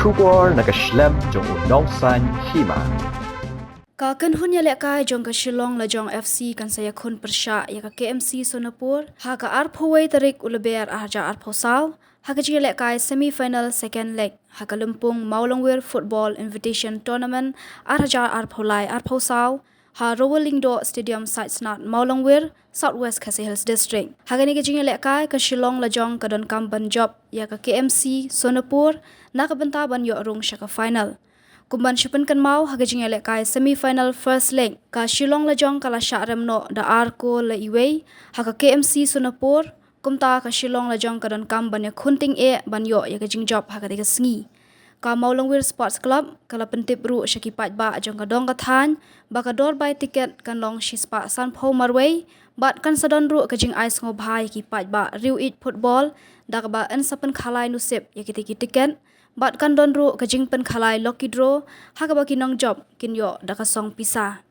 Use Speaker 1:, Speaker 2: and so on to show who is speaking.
Speaker 1: Trubor nakaslem jong unongsan Hima.
Speaker 2: Kakan hun ya lekai jong ka Shillong Lajong FC kan saya kun Pyrshah ya ka KMC Sonapur ha ka arphowai Tarik uleber arja arphosal ha ka ji lekai semi final second leg ha ka lumpung Mawlangwir football invitation tournament arja arpholai arphosal ha Rolling Do Stadium site snat Mawlangwir Southwest Khasi Hills District ha ka ni ka ji lekai ka Shillong Lajong ka don kam Punjab ya ka KMC Sonapur na ka benta ban yo rong sha ka final Kumban shipan kan mau hagajing elekai semi-final first leg ka Shillong Lajong kala syaremno da arko la iwei haka KMC Sonapur kumta ka Shillong Lajong ka don kam ban ya khunting banyo ya gajing job haka tiga sengi ka Mawlangwir Sports Club kala pentip ru syakipat ba jong ka dong ka than ba ka dor buy ticket kan long shispa san pho marway bat kan sadon ru kajing ice ngobhai ki pat ba riu it football da ka ba an sapan khalai nusip ya kitiki ticket Bat kan don ru kajing pen khalai lucky draw ha ka ba kinong job kinyo da ka song pisa